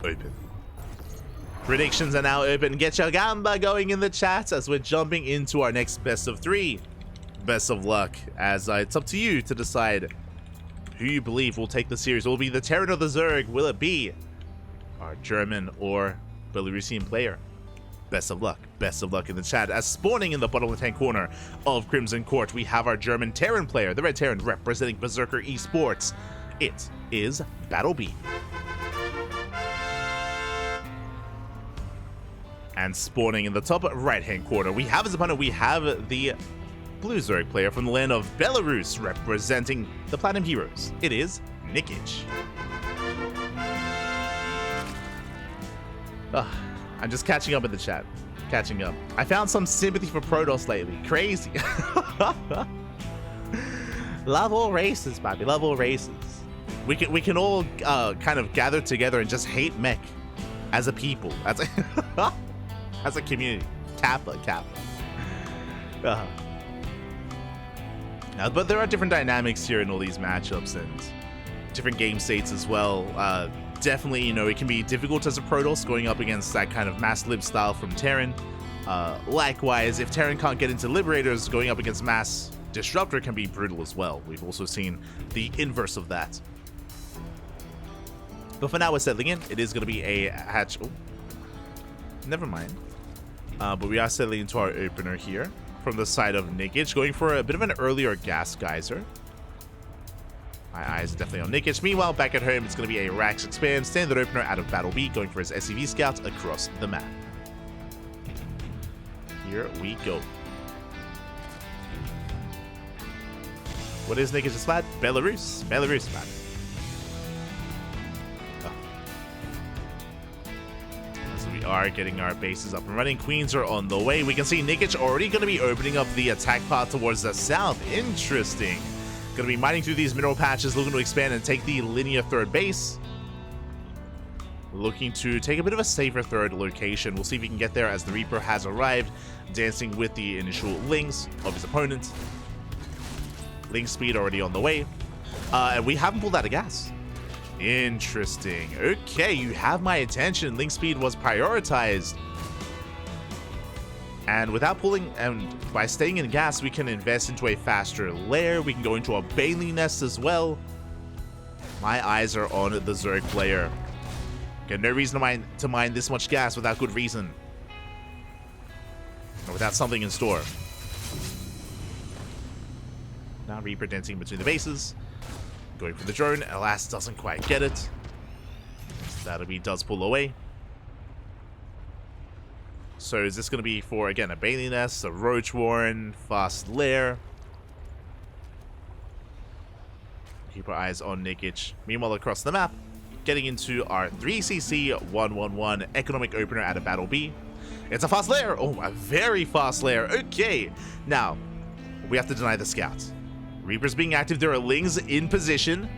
open. Predictions are now open. Get your gamba going in the chat as we're jumping into our next best of 3. Best of luck, as it's up to you to decide who you believe will take the series. Will it be the Terran or the Zerg? Will it be our German or Belarusian player? Best of luck in the chat. As spawning in the bottom left-hand corner of Crimson Court, we have our German Terran player, the Red Terran representing Berserker Esports. It is BattleB. And spawning in the top right-hand corner, we have as opponent, we have the Blue Zerg player from the land of Belarus, representing the Platinum Heroes. It is Nikich. I'm just catching up in the chat. Catching up. I found some sympathy for Protoss lately. Crazy. Love all races, Bobby. Love all races. We can all kind of gather together and just hate mech as a people. As a as a community. Kappa. But there are different dynamics here in all these matchups and different game states as well. Definitely, you know, it can be difficult as a Protoss going up against that kind of mass lib style from Terran. Likewise, if Terran can't get into Liberators, going up against mass Disruptor can be brutal as well. We've also seen the inverse of that. But for now, we're settling in. It is going to be a hatch. Oh, never mind. But we are settling into our opener here from the side of Nikich, going for a bit of an earlier gas geyser. My eyes are definitely on Nikich. Meanwhile, back at home, it's going to be a Rax Expand standard opener out of BattleB, going for his SCV scouts across the map. Here we go. What is Nikich's flag? Belarus. Belarus flag. We are getting our bases up and running. Queens are on the way. We can see Nikich already going to be opening up the attack path towards the south. Interesting. Going to be mining through these mineral patches, looking to expand and take the linear third base. Looking to take a bit of a safer third location. We'll see if he can get there as the Reaper has arrived, dancing with the initial Lings of his opponent. Ling speed already on the way. And we haven't pulled out of gas. Interesting. Okay, you have my attention. Link speed was prioritized. And without pulling, and by staying in gas, we can invest into a faster lair. We can go into a Bailey nest as well. My eyes are on the Zerg player. Got no reason to mine this much gas without good reason. Or without something in store. Now Reaper dancing between the bases. Going for the drone. Alas, doesn't quite get it. BattleB does pull away. So is this going to be for, again, a Bailey Nest, a Roach Warren, fast lair? Keep our eyes on Nikich. Meanwhile, across the map, getting into our 3cc 111 economic opener out of BattleB. It's a fast lair. Oh, a very fast lair. Okay. Now, we have to deny the scout. Reaper's being active. There are Lings in position.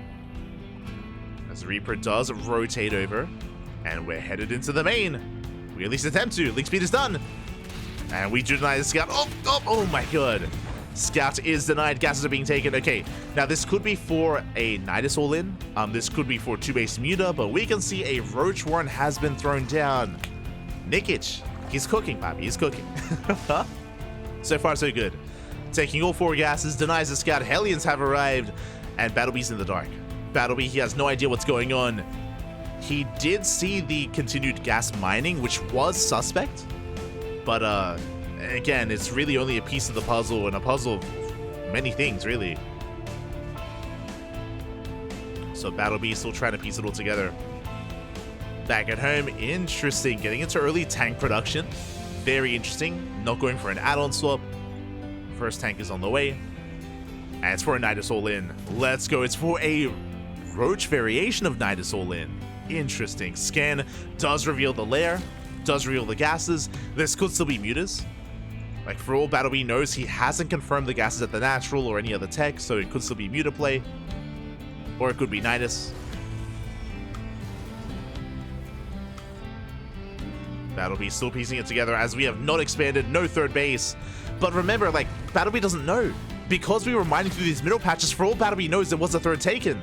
As the Reaper does rotate over. And we're headed into the main. We at least attempt to. Link speed is done. And we do deny the scout. Oh my god. Scout is denied. Gases are being taken. Okay, now this could be for a Nidus all-in. This could be for 2-base Muta, but we can see a Roach Warren has been thrown down. Nikich, he's cooking, Papi. He's cooking. So far, so good. Taking all 4 gases, denies the scout. Hellions have arrived, and BattleB's in the dark. BattleB, he has no idea what's going on. He did see the continued gas mining, which was suspect, but again, it's really only a piece of the puzzle, and a puzzle of many things, really. So BattleB is still trying to piece it all together. Back at home, interesting. Getting into early tank production. Very interesting. Not going for an add-on swap. First tank is on the way. And it's for a Nidus all-in. Let's go. It's for a Roach variation of Nidus all-in. Interesting. Scan does reveal the lair. Does reveal the gases. This could still be Mutas. Like, for all BattleB knows, he hasn't confirmed the gases at the natural or any other tech, so it could still be Muta play. Or it could be Nidus. BattleB still piecing it together as we have not expanded, no third base. But remember, like, BattleB doesn't know. Because we were mining through these middle patches, for all BattleB knows there was a third taken.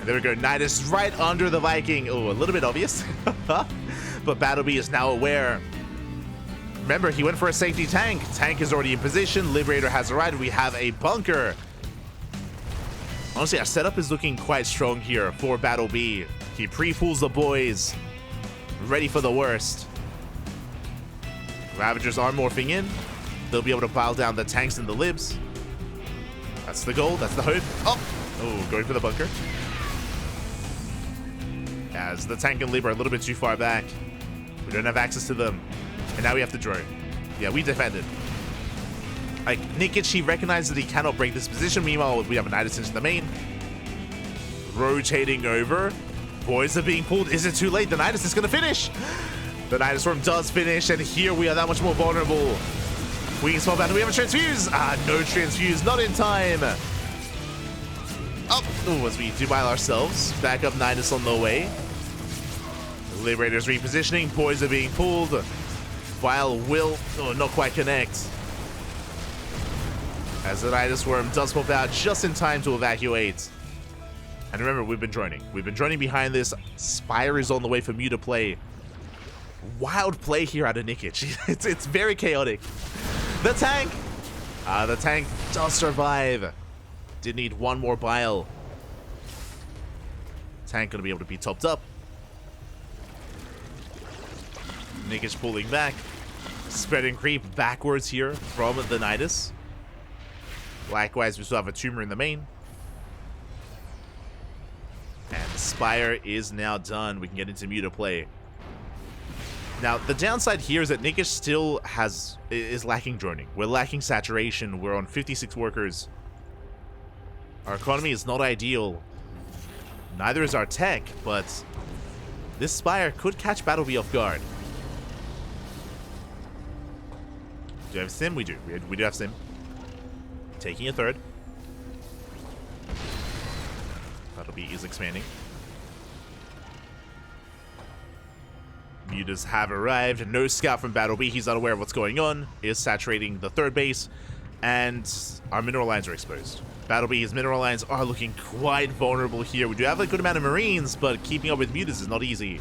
And there we go, Nidus right under the Viking. Oh, a little bit obvious. But BattleB is now aware. Remember, he went for a safety tank. Tank is already in position. Liberator has arrived. We have a bunker. Honestly, our setup is looking quite strong here for BattleB. He pre-pulls the boys. Ready for the worst. Ravagers are morphing in. They'll be able to pile down the tanks and the libs. That's the goal. That's the hope. Oh, going for the bunker. As the tank and lib are a little bit too far back. We don't have access to them. And now we have to drone. Yeah, we defended. Like, Nikich, he recognized that he cannot break this position. Meanwhile, we have a Nidus into the main. Rotating over. Boys are being pulled. Is it too late? The Nidus is going to finish. The Nidus Storm does finish, and here we are that much more vulnerable. We can swap out. Do we have a transfuse? No transfuse. Not in time. Oh, as we debile ourselves. Back up Nidus on the way. The Liberator's repositioning. Boys are being pulled. Vile will not quite connect. As the Nidus Worm does pop out just in time to evacuate. And remember, we've been droning. We've been droning behind this. Spire is on the way for Mew to play. Wild play here out of Nikich. It's very chaotic. The tank! The tank does survive. Did need one more bile. Tank gonna be able to be topped up. Nikich pulling back. Spreading creep backwards here from the Nidus. Likewise, we still have a tumor in the main. And the Spire is now done. We can get into Mew to play. Now, the downside here is that Nikich still is lacking droning. We're lacking saturation. We're on 56 workers. Our economy is not ideal. Neither is our tech, but this Spire could catch BattleB off guard. Do we have Sim? We do. We do have Sim. Taking a third. BattleB is expanding. Mutas have arrived. No scout from BattleB. He's unaware of what's going on. Is saturating the third base. And our mineral lines are exposed. BattleB's mineral lines are looking quite vulnerable here. We do have a good amount of Marines, but keeping up with Mutas is not easy.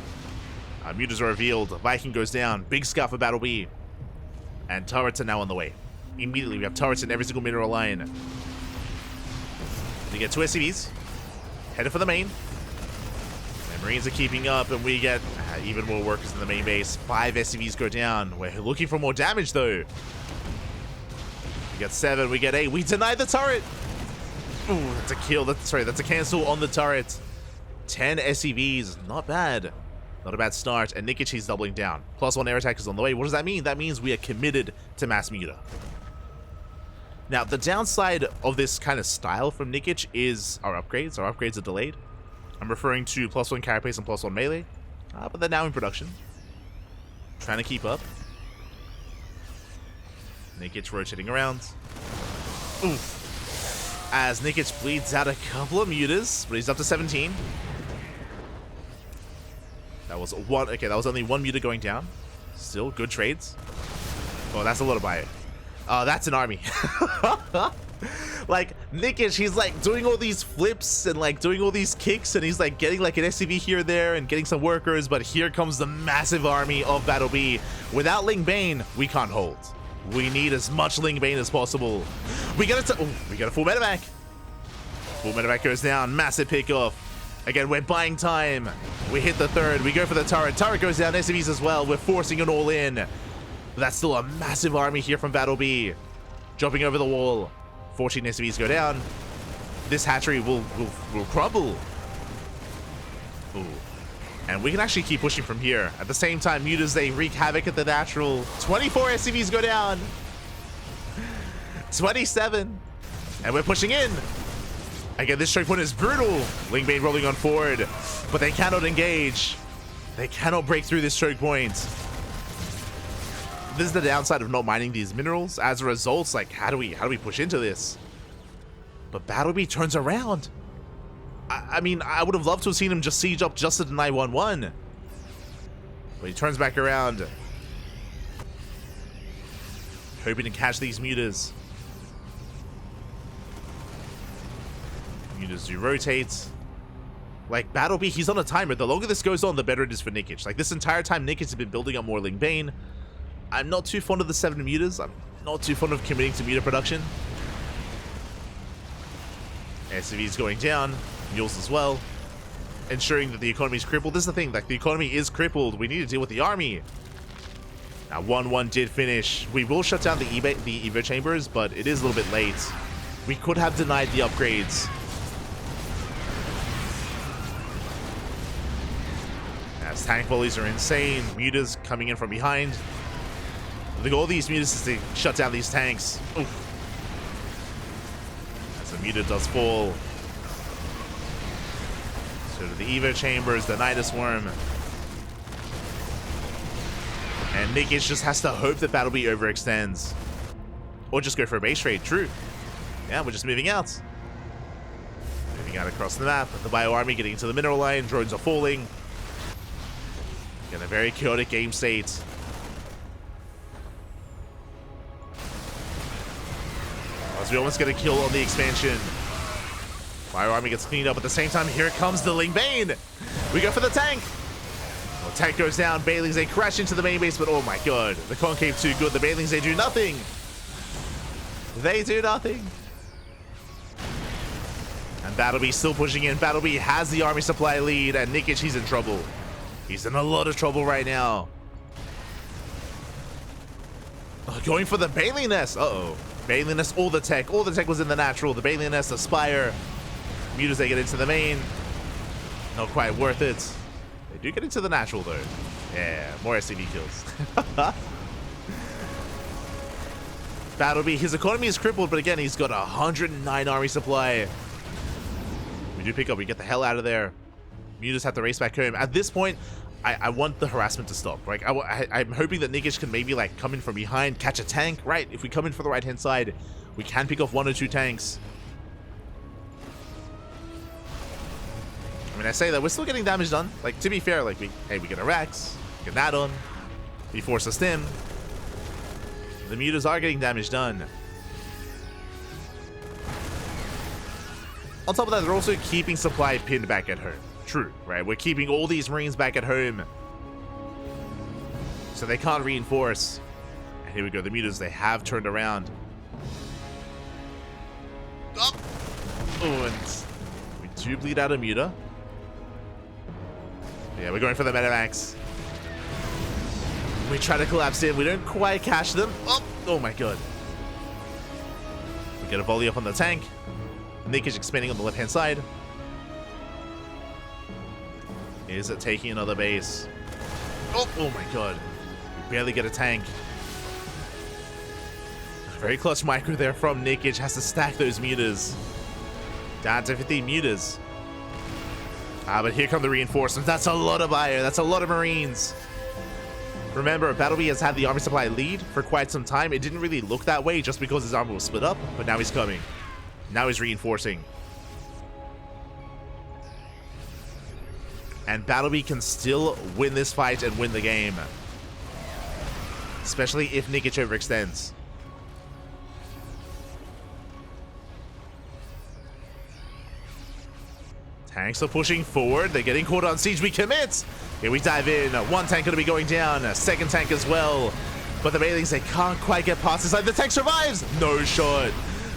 Mutas are revealed. Viking goes down. Big scout for BattleB. And turrets are now on the way. Immediately, we have turrets in every single mineral line. We get 2 SCVs. Headed for the main. And Marines are keeping up, and we get even more workers in the main base. 5 SCVs go down. We're looking for more damage, though. We get 7, we get 8. We deny the turret. Ooh, that's a kill. That's a cancel on the turret. 10 SCVs. Not bad. Not a bad start. And Nikich, he's doubling down. +1 air attack is on the way. What does that mean? That means we are committed to mass muta. Now, the downside of this kind of style from Nikich is our upgrades. Our upgrades are delayed. I'm referring to +1 carapace and +1 melee. But they're now in production. Trying to keep up. Nikich rotating around. Oof. As Nikich bleeds out a couple of mutas, but he's up to 17. That was one. Okay, that was only 1 muta going down. Still good trades. Oh, that's a lot of buy. That's an army. Like, Nikich, he's like doing all these flips and like doing all these kicks, and he's like getting like an SCV here or there and getting some workers, but here comes the massive army of BattleB. Without Ling Bane, we can't hold. We need as much Ling Bane as possible. We got a full medevac. Full medevac goes down. Massive pickoff. Again, we're buying time. We hit the third. We go for the turret. Turret goes down. SCVs as well. We're forcing it all in. But that's still a massive army here from BattleB. Jumping over the wall. 14 SCVs go down. This hatchery will crumble. Ooh. And we can actually keep pushing from here. At the same time, mutas, they wreak havoc at the natural. 24 SCVs go down. 27. And we're pushing in. Again, this choke point is brutal. Ling Bane rolling on forward. But they cannot engage. They cannot break through this choke point. This is the downside of not mining these minerals. As a result, like, how do we push into this? But BattleB turns around. I mean, I would have loved to have seen him just siege up just to deny 1-1. But he turns back around. Hoping to catch these mutas. Mutas do rotate. Like, BattleB, he's on a timer. The longer this goes on, the better it is for Nikich. Like, this entire time, Nikich has been building up more Ling Bane. I'm not too fond of the 7 mutas. I'm not too fond of committing to muta production. SCV's going down. Mules as well. Ensuring that the economy is crippled. This is the thing, like, the economy is crippled. We need to deal with the army. Now, 1-1 did finish. We will shut down the Evo chambers, but it is a little bit late. We could have denied the upgrades. As tank volleys are insane. Mutas coming in from behind. The goal of these mutas is to shut down these tanks. Oof. As the muta does fall. So to the Evo chambers, the Nidus Worm. And Nikich just has to hope that BattleB overextends. Or just go for a base trade, true. Yeah, we're just moving out. Moving out across the map. The Bio Army getting into the mineral line. Drones are falling. In a very chaotic game state. As we almost get a kill on the expansion. Bio Army gets cleaned up at the same time. Here comes the Ling Bane. We go for the tank. Well, tank goes down. Banelings, they crash into the main base, but oh my god. The concave too good. The Banelings, they do nothing. They do nothing. And BattleB still pushing in. BattleB has the army supply lead, and Nikich, he's in trouble. He's in a lot of trouble right now. Going for the Baneling Nest. Uh-oh. Baneling Nest, all the tech. All the tech was in the natural. The Baneling Nest, the Spire. Mutas, they get into the main. Not quite worth it. They do get into the natural, though. Yeah, more SCV kills. BattleB, his economy is crippled, but again, he's got 109 army supply. We do pick up. We get the hell out of there. Mutas have to race back home. At this point, I want the harassment to stop. Like, I'm hoping that Nikich can maybe, like, come in from behind, catch a tank, right? If we come in for the right-hand side, we can pick off 1 or 2 tanks. I mean, I say that, we're still getting damage done. Like, to be fair, like, we get a Rex, we get that on, we force a stim. The mutas are getting damage done. On top of that, they're also keeping supply pinned back at home. True, right? We're keeping all these Marines back at home. So they can't reinforce. And here we go. The mutas, they have turned around. Oh, and we do bleed out a muta. Yeah, we're going for the Metamax. We try to collapse in. We don't quite catch them. Oh my god. We get a volley up on the tank. Nikich expanding on the left-hand side. Is it taking another base? Oh my god. We barely get a tank. Very clutch micro there from Nikich. Has to stack those mutas. Down to 15 mutas. But here come the reinforcements. That's a lot of Bio. That's a lot of Marines. Remember, BattleB has had the army supply lead for quite some time. It didn't really look that way just because his army was split up, but now he's coming. Now he's reinforcing. And BattleB can still win this fight and win the game. Especially if Nikich overextends. Tanks are pushing forward. They're getting caught on siege. We commit. Here we dive in. 1 tank going to be going down. A 2nd tank as well. But the Banelings, they can't quite get past this side. The tank survives. No shot.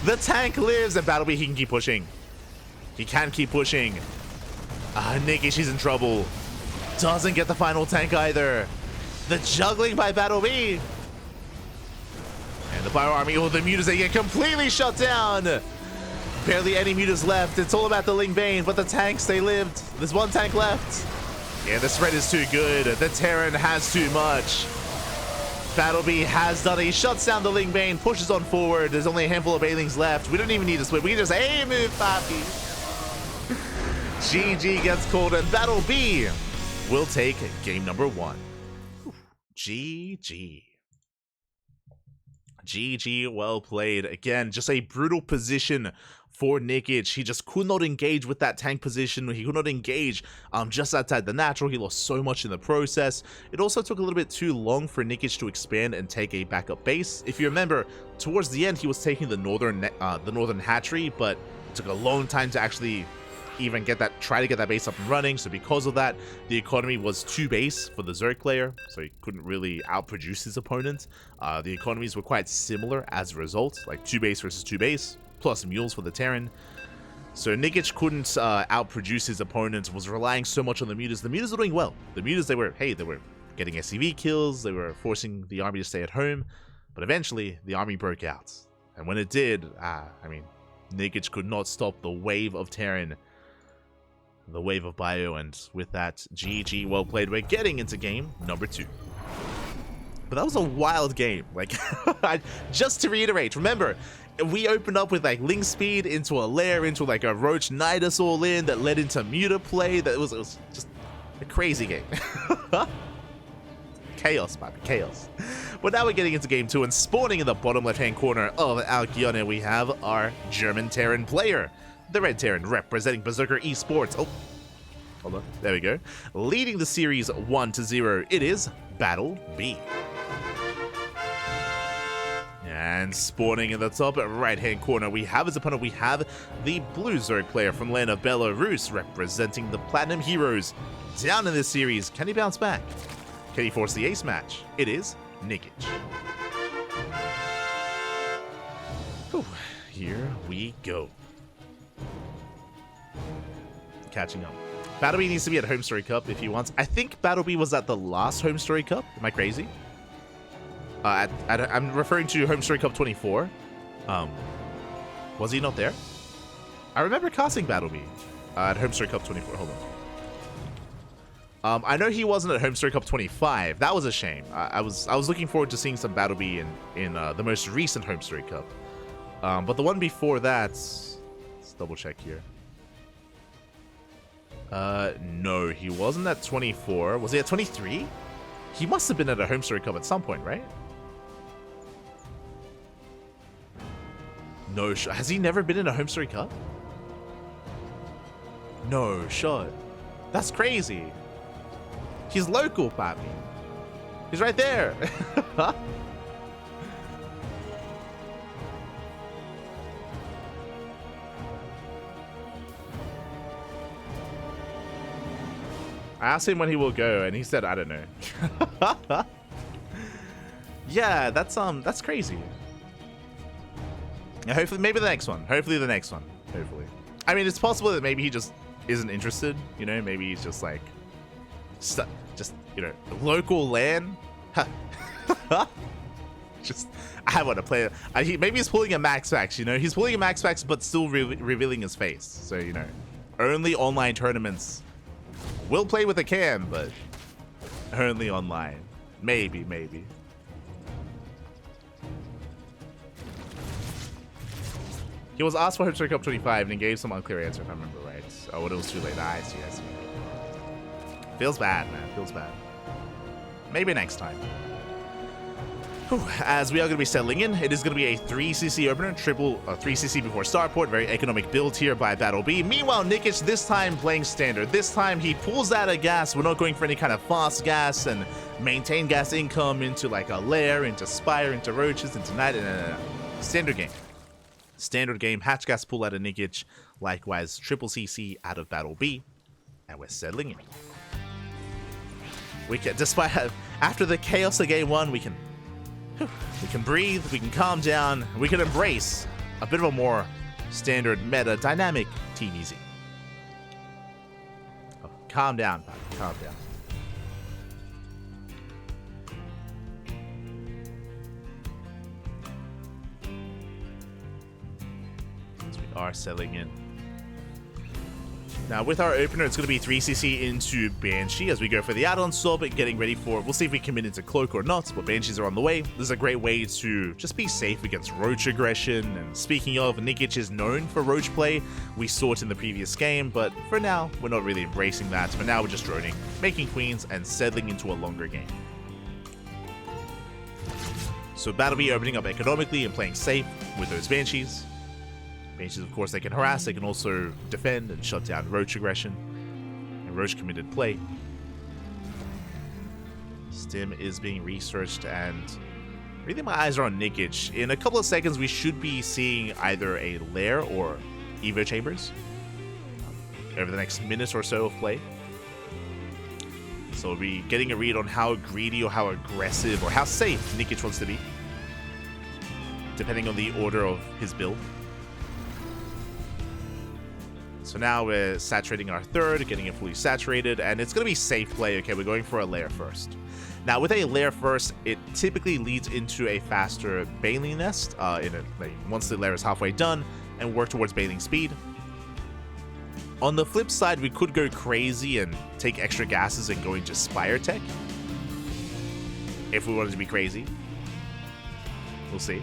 The tank lives. And BattleB, he can keep pushing. He can keep pushing. Nikich, he's in trouble. Doesn't get the final tank either. The juggling by BattleB. And the Bio Army, the mutas, they get completely shut down. Barely any mutas left. It's all about the Ling Bane, but the tanks, they lived. There's 1 tank left. Yeah, the spread is too good. The Terran has too much. BattleB has done it. He shuts down the Ling Bane, pushes on forward. There's only a handful of Banelings left. We don't even need to split. We can just, hey, move, Papi. GG gets called, and BattleB will take game number 1. GG. GG, well played. Again, just a brutal position for Nikich. He just could not engage with that tank position. He could not engage just outside the natural. He lost so much in the process. It also took a little bit too long for Nikich to expand and take a backup base. If you remember, towards the end, he was taking the northern hatchery, but it took a long time to actually even try to get that base up and running. So because of that, the economy was 2 base for the Zerg player, so he couldn't really outproduce his opponent. The economies were quite similar as a result, like 2 base versus 2 base, plus mules for the Terran. So Nikich couldn't outproduce his opponent, was relying so much on the mutas. The mutas were doing well. The mutas, they were getting SCV kills, they were forcing the army to stay at home, but eventually the army broke out. And when it did, I mean, Nikich could not stop the wave of Terran, the wave of bio, and with that, GG, well played. We're getting into game number 2. But that was a wild game. Like, just to reiterate, remember, we opened up with like link speed into a lair, into like a roach Nidus all in that led into muta play. It was just a crazy game. Chaos, baby, chaos. But now we're getting into game 2, and spawning in the bottom left-hand corner of our Guiana, we have our German Terran player. The Red Terran representing Berserker Esports. Oh, hold on. There we go. Leading the series 1-0, it is BattleB. And spawning in the top right-hand corner, we have his opponent. We have the Blue Zerg player from land of Belarus, representing the Platinum Heroes. Down in this series, can he bounce back? Can he force the ace match? It is Nikich. Whew, here we go. Catching up. BattleB needs to be at Home Story Cup if he wants. I think BattleB was at the last Home Story Cup. Am I crazy? I'm referring to Home Story Cup 24. Was he not there? I remember casting BattleB at Home Story Cup 24. Hold on. I know he wasn't at Home Story Cup 25. That was a shame. I was looking forward to seeing some BattleB in the most recent Home Story Cup. But the one before that, let's double check here. No, he wasn't at 24. Was he at 23? He must have been at a Home Story Cup at some point, right? No shot. Has he never been in a Home Story Cup? No shot. That's crazy. He's local, papi. He's right there. I asked him when he will go, and he said, I don't know. Yeah, that's crazy. Yeah, hopefully, maybe the next one. Hopefully the next one. Hopefully. I mean, it's possible that maybe he just isn't interested, you know? Maybe he's just like, just, you know, local LAN. Just, I want to play it. Maybe he's pulling a Max Fax, you know? He's pulling a Max Fax, but still revealing his face. So, you know, only online tournaments. We'll play with a cam, but only online. Maybe. He was asked for Home Story Cup 25 and he gave some unclear answer, if I remember right. Oh, but it was too late. I see. Feels bad, man. Feels bad. Maybe next time. Whew. As we are going to be settling in, it is going to be a 3cc opener, 3cc before starport. Very economic build here by BattleB. Meanwhile, Nikich this time playing standard. This time he pulls out a gas. We're not going for any kind of fast gas and maintain gas income into like a lair, into Spire, into Roaches, into Night. No. Standard game. Standard game. Hatch gas pull out of Nikich. Likewise, triple CC out of BattleB. And we're settling in. We can, despite after the chaos of game 1, we can breathe, we can calm down, we can embrace a bit of a more standard meta dynamic TvZ. Oh, calm down, buddy. Calm down. So we are settling in. Now, with our opener, it's going to be 3cc into Banshee as we go for the add-on swap, getting ready for... We'll see if we commit into Cloak or not, but Banshees are on the way. This is a great way to just be safe against Roach aggression. And speaking of, Nikich is known for Roach play. We saw it in the previous game, but for now, we're not really embracing that. For now, we're just droning, making queens, and settling into a longer game. So BattleB opening up economically and playing safe with those Banshees. Banshees, of course, they can harass, they can also defend and shut down Roach aggression and Roach committed play. Stim is being researched, and really my eyes are on Nikich. In a couple of seconds, we should be seeing either a lair or Evo chambers. over the next minute or so of play. So we'll be getting a read on how greedy or how aggressive or how safe Nikich wants to be, depending on the order of his build. So now we're saturating our third, getting it fully saturated, and it's going to be safe play. Okay, we're going for a lair first. Now, with a lair first, it typically leads into a faster baling nest once the lair is halfway done, and work towards baling speed. On the flip side, we could go crazy and take extra gases and go into Spire Tech. If we wanted to be crazy. We'll see.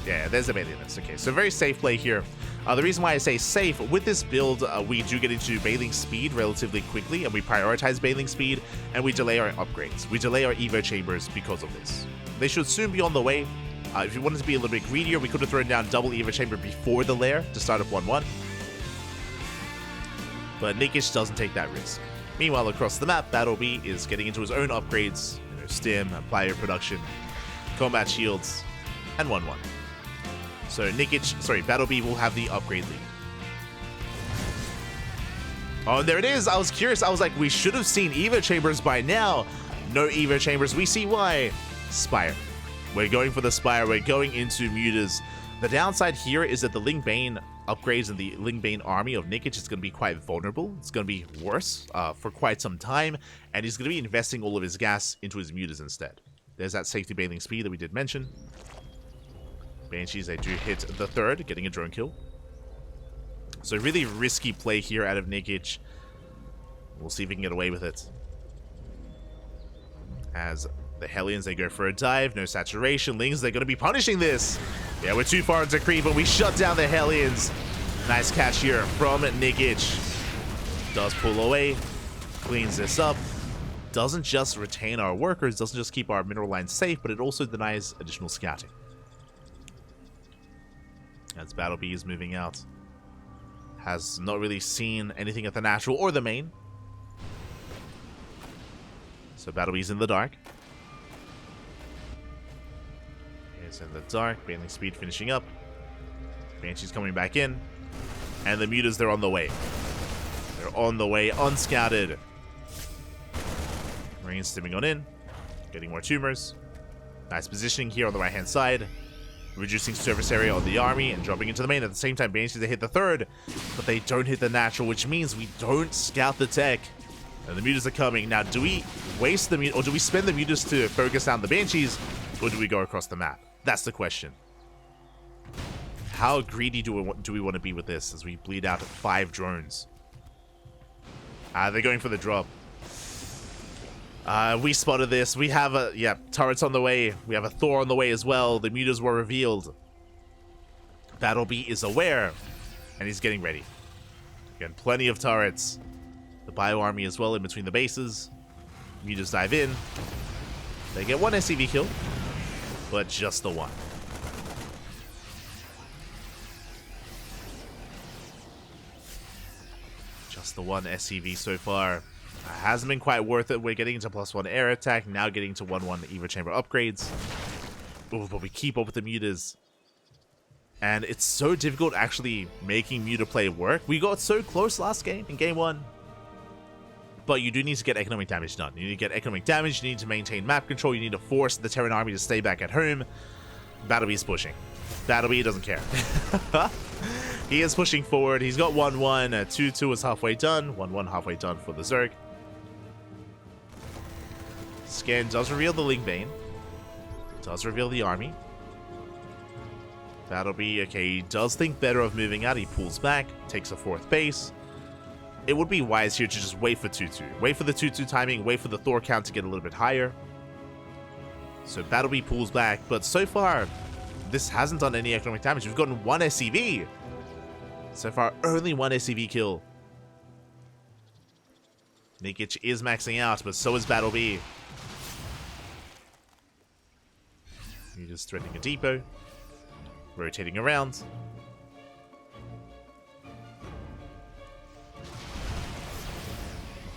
Yeah, there's a baling nest. Okay, so very safe play here. The reason why I say safe, with this build, we do get into baling speed relatively quickly, and we prioritize baling speed, and we delay our upgrades. We delay our Evo chambers because of this. They should soon be on the way. If you wanted to be a little bit greedier, we could have thrown down double Evo chamber before the lair to start up 1-1. But Nikich doesn't take that risk. Meanwhile, across the map, BattleB is getting into his own upgrades, stim, player production, combat shields, and 1-1. So BattleB will have the upgrade lead. Oh, and there it is. I was curious. I was like, we should have seen Evo chambers by now. No Evo chambers. We see why. Spire. We're going for the Spire. We're going into Mutas. The downside here is that the Ling Bane upgrades and the Ling Bane army of Nikich is going to be quite vulnerable. It's going to be worse for quite some time, and he's going to be investing all of his gas into his Mutas instead. There's that safety baling speed that we did mention. Banshees, they do hit the third, getting a drone kill. So really risky play here out of Nikich. We'll see if we can get away with it. As the Hellions, they go for a dive. No saturation. Lings, they're going to be punishing this. Yeah, we're too far into creep, but we shut down the Hellions. Nice catch here from Nikich. Does pull away. Cleans this up. Doesn't just retain our workers, doesn't just keep our mineral lines safe, but it also denies additional scouting. As BattleB is moving out. Has not really seen anything at the natural or the main. So BattleB's in the dark. It's in the dark. Baling speed finishing up. Banshee's coming back in. And the Mutas, they're on the way. They're on the way, unscouted. Marines stimming on in. Getting more tumors. Nice positioning here on the right-hand side. Reducing surface area on the army and dropping into the main. At the same time, Banshees, they hit the third, but they don't hit the natural, which means we don't scout the tech. And the Mutas are coming. Now, do we waste the Mutas, or do we spend the Mutas to focus down the Banshees, or do we go across the map? That's the question. How greedy do we want to be with this as we bleed out 5 drones? They're going for the drop. We spotted this. We have turrets on the way. We have a Thor on the way as well. The Mutas were revealed. BattleB is aware, and he's getting ready. Again, plenty of turrets. The Bio Army as well in between the bases. Mutas dive in. They get 1 SCV kill, but just the 1. Just the 1 SCV so far. Hasn't been quite worth it. We're getting into +1 air attack, now getting to 1-1 Evo chamber upgrades. Ooh, but we keep up with the Mutas. And it's so difficult actually making Muta play work. We got so close last game, in game 1. But you do need to get economic damage done. You need to get economic damage, you need to maintain map control, you need to force the Terran army to stay back at home. BattleB is pushing. BattleB doesn't care. He is pushing forward. He's got 1-1. 2-2 is halfway done. 1-1 halfway done for the Zerg. Scan does reveal the Ling Bane. Does reveal the army. BattleB, okay, he does think better of moving out. He pulls back, takes a 4th base. It would be wise here to just wait for 2-2. Wait for the 2-2 timing, wait for the Thor count to get a little bit higher. So BattleB pulls back, but so far, this hasn't done any economic damage. We've gotten 1 SCV. So far, only 1 SCV kill. Nikich is maxing out, but so is BattleB. You're just threatening a depot. Rotating around.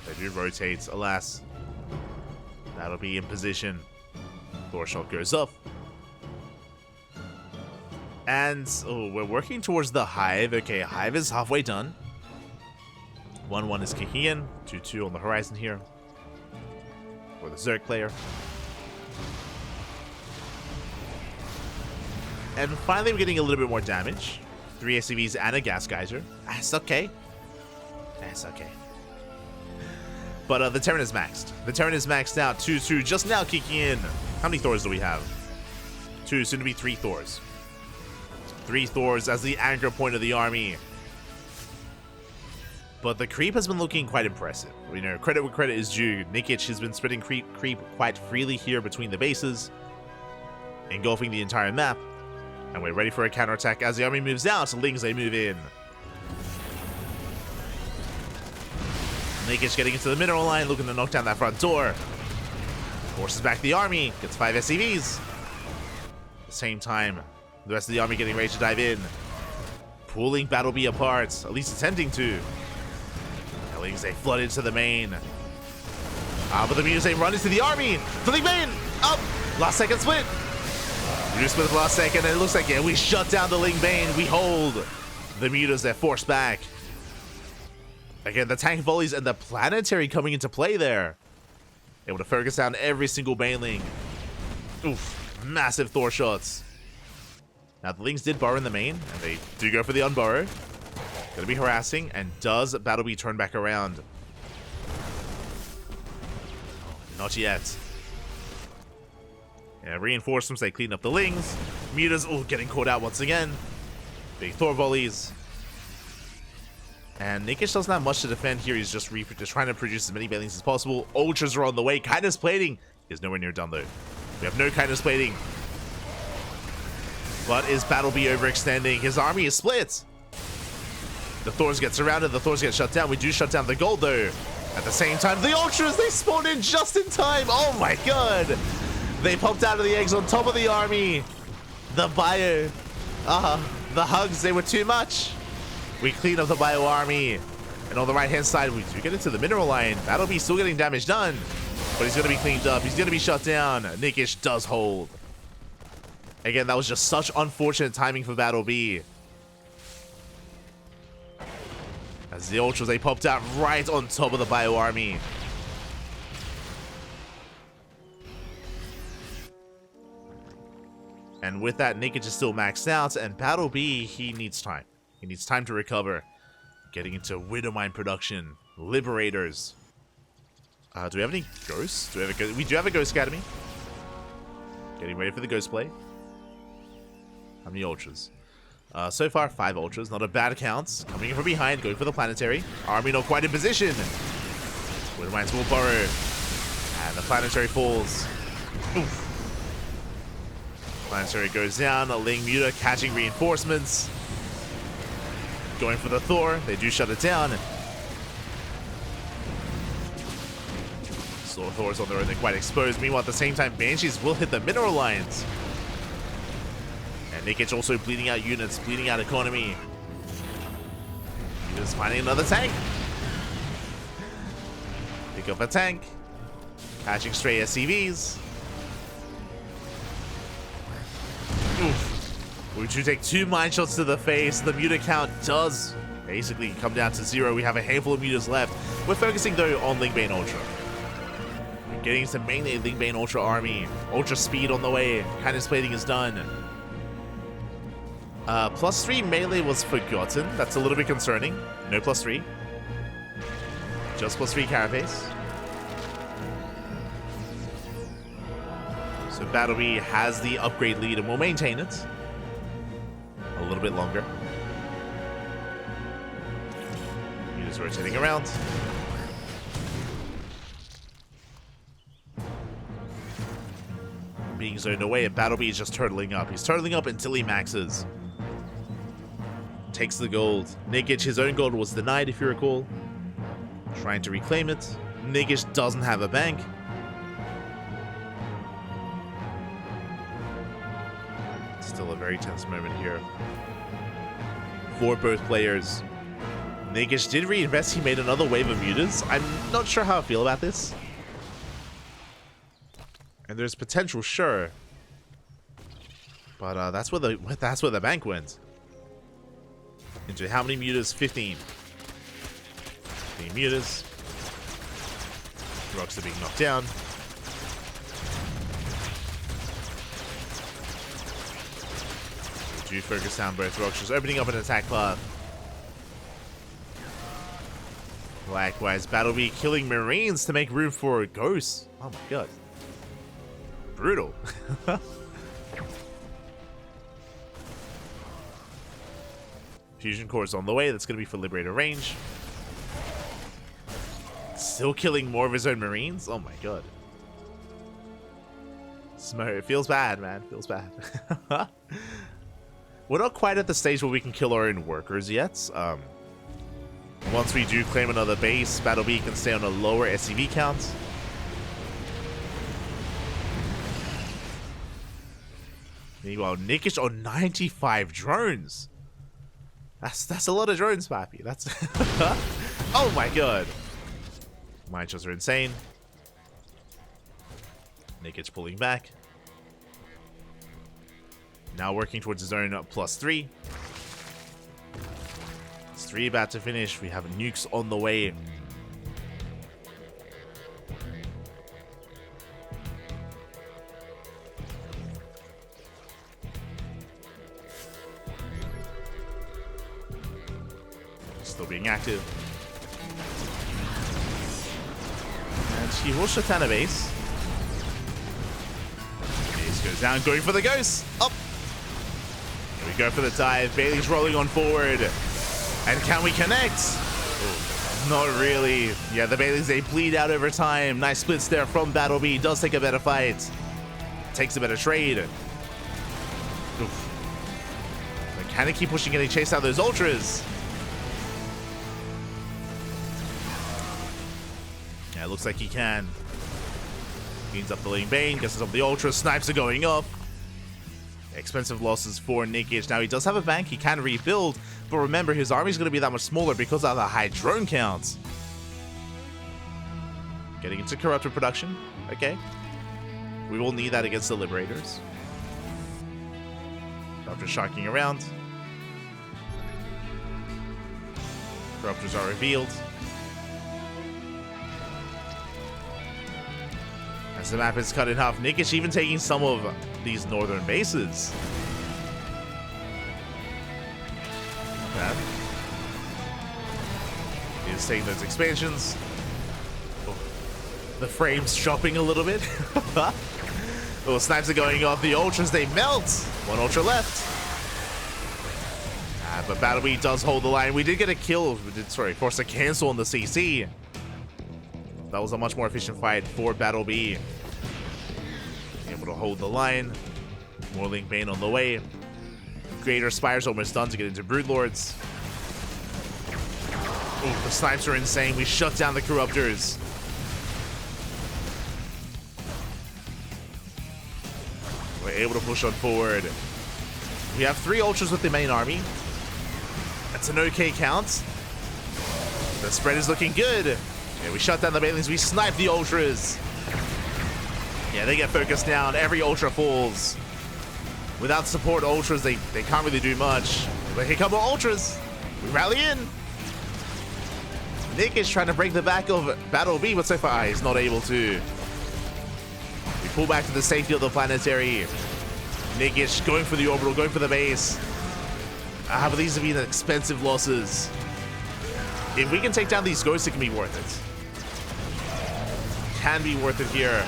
They do rotate, alas. BattleB in position. Thor shot goes off. And, oh, we're working towards the Hive. Okay, Hive is halfway done. 1-1 is kicking in. 2-2 on the horizon here. For the Zerg player. And finally, we're getting a little bit more damage. 3 SCVs and a gas geyser. That's okay. That's okay. But the Terran is maxed. The Terran is maxed out. 2-2 just now kicking in. How many Thors do we have? 2, soon to be 3 Thors. 3 Thors as the anchor point of the army. But the creep has been looking quite impressive. You know, credit where credit is due. Nikich has been spreading creep quite freely here between the bases, engulfing the entire map. And we're ready for a counterattack as the army moves out. Lings, they move in. Nikich getting into the mineral line, looking to knock down that front door. Forces back the army, gets 5 SCVs. At the same time, the rest of the army getting ready to dive in. Pulling BattleB apart, at least attempting to. Lings, they flood into the main. But the Mutas, they run into the army. The Ling main, up! Last second split. We just split the last second, and it looks like, yeah, we shut down the Ling main. We hold. The Mutas, they're forced back. Again, the tank volleys and the planetary coming into play there. Able to focus down every single baneling. Oof, massive Thor shots. Now, the Lings did burrow in the main, and they do go for the unburrow. Gonna be harassing, and does BattleB turn back around? Not yet. Yeah, reinforcements, they clean up the Lings. Mutas, oh, getting caught out once again. Big Thor volleys. And Nikich doesn't have much to defend here. He's just trying to produce as many banelings as possible. Ultras are on the way. Kindness plating is nowhere near done, though. We have no kindness plating. But is BattleB overextending? His army is split. The Thors get surrounded. The Thors get shut down. We do shut down the gold, though. At the same time, the Ultras, they spawn in just in time. Oh, my God. They popped out of the eggs on top of the army. The bio. The hugs, they were too much. We clean up the bio army. And on the right-hand side, we do get into the mineral line. BattleB still getting damage done. But he's going to be cleaned up. He's going to be shut down. Nikich does hold. Again, that was just such unfortunate timing for BattleB. As the Ultras, they popped out right on top of the bio army. And with that, Nikich is still maxed out, and BattleB, he needs time. He needs time to recover. Getting into Widowmine production. Liberators. Do we have any ghosts? We do have a Ghost Academy. Getting ready for the Ghost play. How many Ultras? So far, 5 Ultras. Not a bad count. Coming in from behind, going for the planetary. Army not quite in position. Widowmines will burrow. And the planetary falls. Oof. Planetary goes down. A Ling Muta catching reinforcements. Going for the Thor. They do shut it down. So Thor's on their own. They're quite exposed. Meanwhile, at the same time, Banshees will hit the mineral lines. And Nikich also bleeding out units, bleeding out economy. He's finding another tank. Pick up a tank. Catching stray SCVs. Oof. We do take 2 mine shots to the face. The Muta count does basically come down to 0. We have a handful of Mutas left. We're focusing, though, on Lingbane Ultra. We're getting into mainly a Lingbane Ultra army. Ultra speed on the way. Kindness plating is done. +3 melee was forgotten. That's a little bit concerning. No +3. Just +3 carapace. So BattleB has the upgrade lead and will maintain it a little bit longer. Units rotating around. Being zoned away, and BattleB is just turtling up. He's turtling up until he maxes. Takes the gold. Nikich, his own gold was denied, if you recall. Trying to reclaim it. Nikich doesn't have a bank. Still a very tense moment here for both players. Nikich did reinvest. He made another wave of Mutas. I'm not sure how I feel about this. And there's potential, sure. But that's where the bank went. Into how many Mutas? 15. Team Mutas. Rocks are being knocked down. We do focus down both rocks, just opening up an attack path. Likewise, BattleB killing Marines to make room for Ghosts. Oh my god. Brutal. Fusion core is on the way. That's going to be for Liberator range. Still killing more of his own Marines? Oh my god. It feels bad, man. Feels bad. We're not quite at the stage where we can kill our own workers yet. Once we do claim another base, BattleB can stay on a lower SCV count. Meanwhile, Nikich on 95 drones. That's a lot of drones, Pappy. That's oh my god. Mine shots are insane. Nikich pulling back. Now working towards his own +3. It's 3 about to finish. We have nukes on the way. Still being active. And he will shut down a base. Base goes down, going for the ghost. Up. Here we go for the dive. Bailey's rolling on forward. And can we connect? Ooh, not really. Yeah, the Baileys, they bleed out over time. Nice splits there from BattleB. Does take a better fight. Takes a better trade. Oof. But can he keep pushing and he chase out those ultras? Yeah, it looks like he can. Cleans up the lane bane, gets up the ultras. Snipes are going up. Expensive losses for Nikich. Now he does have a bank, he can rebuild, but remember his army is going to be that much smaller because of the high drone count. Getting into corrupted production, okay. We will need that against the Liberators. Corruptors sharking around. Corruptors are revealed. As the map is cut in half, Nikich even taking some of these northern bases. Not bad. He is taking those expansions. Oh, the frame's chopping a little bit. Oh, snipes are going off. The ultras, they melt. One ultra left. But BattleB does hold the line. We did get a kill. We did, force a cancel on the CC. That was a much more efficient fight for BattleB. Able to hold the line. More Link Bane on the way. Greater Spire's almost done to get into Broodlords. Oh, the snipes are insane. We shut down the Corruptors. We're able to push on forward. We have 3 ultras with the main army. That's an okay count. The spread is looking good. Yeah, we shut down the Banelings. We snipe the ultras. Yeah, they get focused down. Every ultra falls. Without support ultras, they can't really do much. But here come the ultras. We rally in. Nick is trying to break the back of BattleB, but so far he's not able to. We pull back to the safety of the planetary. Nikich going for the orbital, going for the base. But these have been expensive losses. If we can take down these ghosts, it can be worth it. Can be worth it here.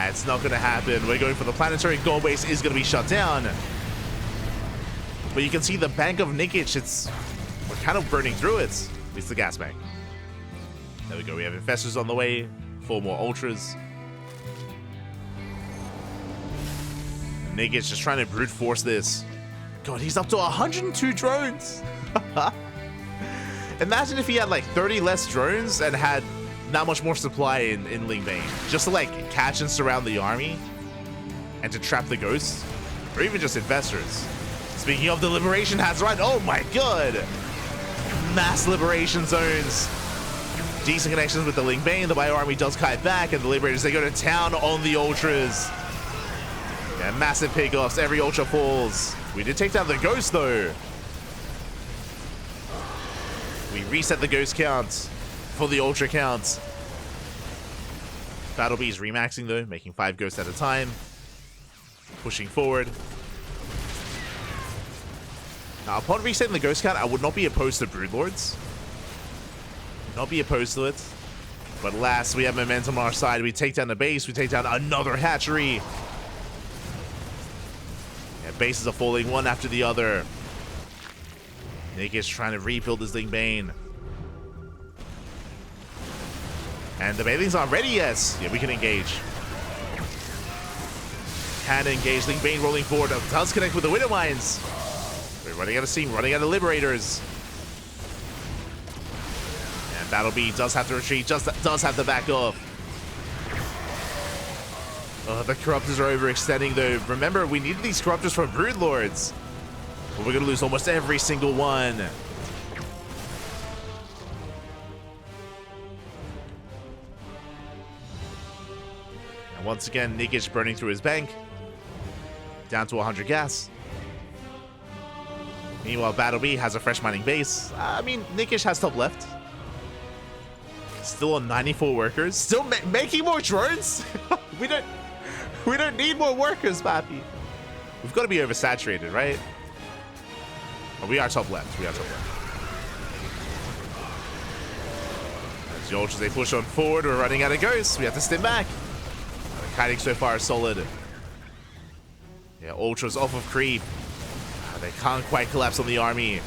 It's not going to happen. We're going for the planetary. Gold base is going to be shut down. But you can see the bank of Nikich. We're kind of burning through it. At least the gas bank. There we go. We have infestors on the way. 4 more ultras. Nikich just trying to brute force this. God, he's up to 102 drones. Imagine if he had like 30 less drones and had not much more supply in Ling Bane. Just to like catch and surround the army and to trap the ghosts. Or even just investors. Speaking of the liberation hats, right? Oh my god! Mass liberation zones. Decent connections with the Ling Bane. The Bio Army does kite back, and the Liberators, they go to town on the Ultras. Yeah, massive pickoffs. Every Ultra falls. We did take down the Ghost, though. We reset the ghost count for the ultra count. BattleB is remaxing though, making 5 ghosts at a time. Pushing forward. Now, upon resetting the ghost count, I would not be opposed to Broodlords. Not be opposed to it. But last, we have momentum on our side. We take down the base. We take down another hatchery. Yeah, bases are falling one after the other. Nikich trying to rebuild his Ling Bane. And the Banelings aren't ready yet. Yeah, we can engage. Can engage. Ling Bane rolling forward. Does connect with the Widow Mines. We're running out of steam, running out of Liberators. And BattleB does have to retreat, does have to back off. The Corruptors are overextending though. Remember, we needed these Corruptors for Broodlords. But we're going to lose almost every single one. And once again, Nikich burning through his bank. Down to 100 gas. Meanwhile, BattleB has a fresh mining base. I mean, Nikich has top left. Still on 94 workers. Still making more drones? we don't need more workers, Pappy. We've got to be oversaturated, right? Oh, we are top left. We are top left. As the Ultras, they push on forward. We're running out of ghosts. We have to stim back. The kiting so far is solid. Yeah, Ultras off of creep. They can't quite collapse on the army.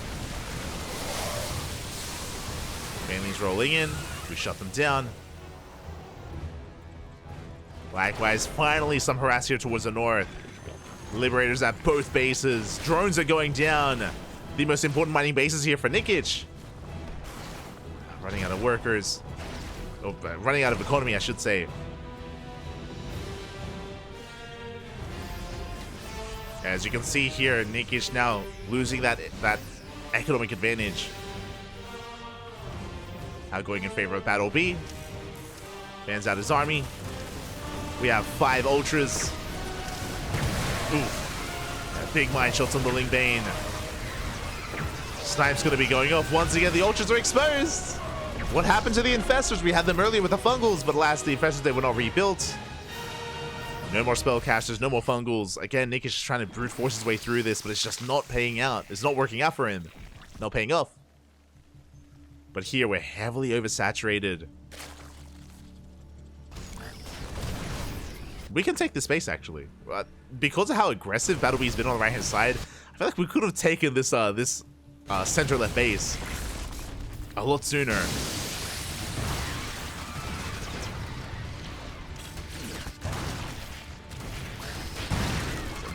Banelings rolling in. We shut them down. Likewise, finally some harass here towards the north. Liberators at both bases. Drones are going down. The most important mining bases here for Nikich. Running out of workers. Oh, running out of economy, I should say. As you can see here, Nikich now losing that economic advantage. Now going in favor of BattleB. Bans out his army. We have 5 Ultras. Ooh. Big mine shots on the Ling Bane. Snipe's going to be going off. Once again, the Ultras are exposed. What happened to the Infestors? We had them earlier with the Fungals, but last the Infestors, they were not rebuilt. No more spellcasters, no more fungals. Again, Nikich is trying to brute force his way through this, but it's just not paying out. It's not working out for him. Not paying off. But here, we're heavily oversaturated. We can take this base, actually. Because of how aggressive BattleB's been on the right-hand side, I feel like we could have taken this center-left base a lot sooner.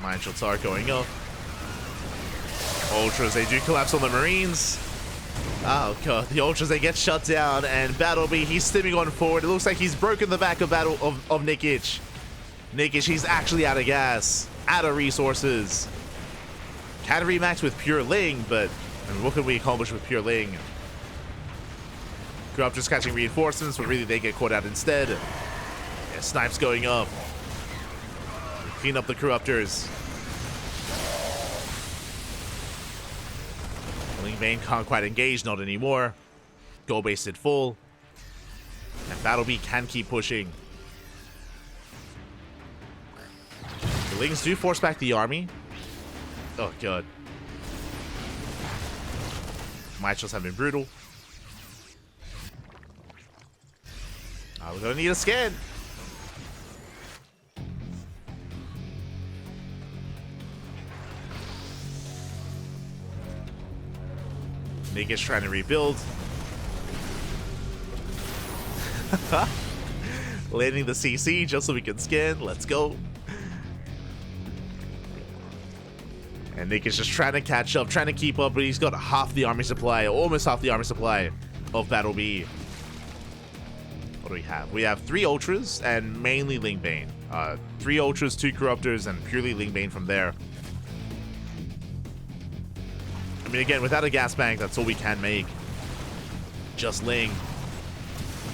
Mine shots are going up. Ultras, they do collapse on the Marines. Oh god, the Ultras, they get shut down, and BattleB, he's stimming on forward. It looks like he's broken the back of Nikich. Nikich, he's actually out of gas, out of resources. Can remax with Pure Ling, but I mean, what can we accomplish with Pure Ling? Corruptors catching reinforcements, but really they get caught out instead. Yeah, Snipes going up. Clean up the Corruptors. Ling Bane can't quite engage, not anymore. Goal base at full. And BattleB can keep pushing. The Lings do force back the army. Oh god. Mitchells have been brutal. We're gonna need a scan. Nikich trying to rebuild. Landing the CC just so we can scan. Let's go. And Nikich just trying to catch up, trying to keep up, but he's got half the army supply, almost half the army supply of BattleB. What do we have? We have 3 Ultras and mainly Ling Bane. 3 Ultras, 2 Corruptors, and purely Ling Bane from there. I mean, again, without a gas bank, that's all we can make. Just Ling.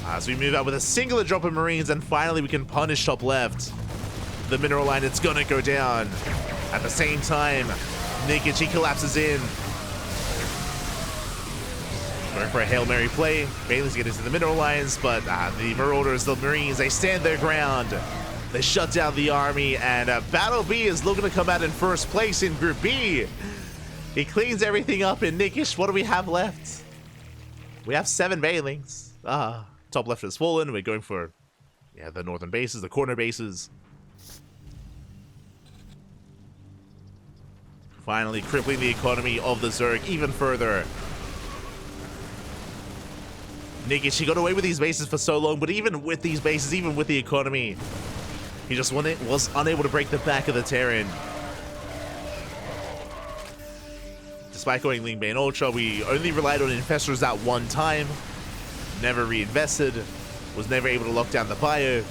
As we move out with a singular drop of Marines, and finally we can punish top left. The mineral line, it's gonna go down. At the same time, Nikich, he collapses in. Going for a Hail Mary play. Bailey's getting to the Mineral Alliance, but the Marauders, the Marines, they stand their ground. They shut down the army, and BattleB is looking to come out in first place in Group B. He cleans everything up in Nikich. What do we have left? We have 7 Bailings. Top left has fallen. We're going for the northern bases, the corner bases. Finally crippling the economy of the Zerg even further. Nikich, he got away with these bases for so long, but even with these bases, even with the economy, he just was unable to break the back of the Terran. Despite going Ling Bane Ultra, we only relied on Infestors that one time, never reinvested, was never able to lock down the bio.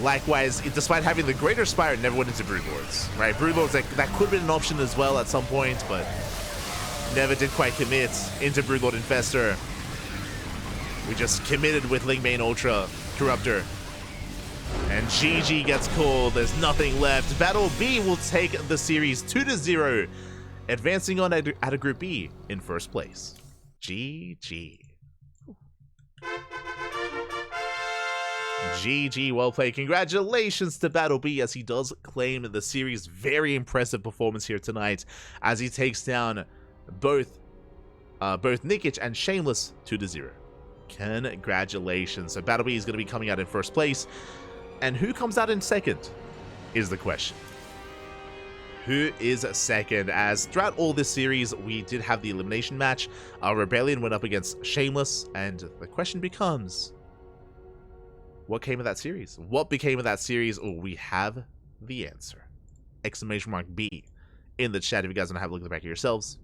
Likewise, despite having the Greater Spire, it never went into Broodlords, right? Broodlords, that could have been an option as well at some point, but never did quite commit into Broodlord Infestor. We just committed with Ling Bane Ultra Corruptor. And GG gets called. There's nothing left. BattleB will take the series 2-0, advancing on at a Group B in first place. GG. GG, well played. Congratulations to BattleB as he does claim the series. Very impressive performance here tonight as he takes down both Nikich and Shameless 2-0. Congratulations. So BattleB is going to be coming out in first place. And who comes out in second is the question. Who is second? As throughout all this series, we did have the elimination match. Our Rebellion went up against Shameless, and the question becomes, what came of that series? What became of that series? Oh, we have the answer. !B in the chat if you guys want to have a look at the back of yourselves.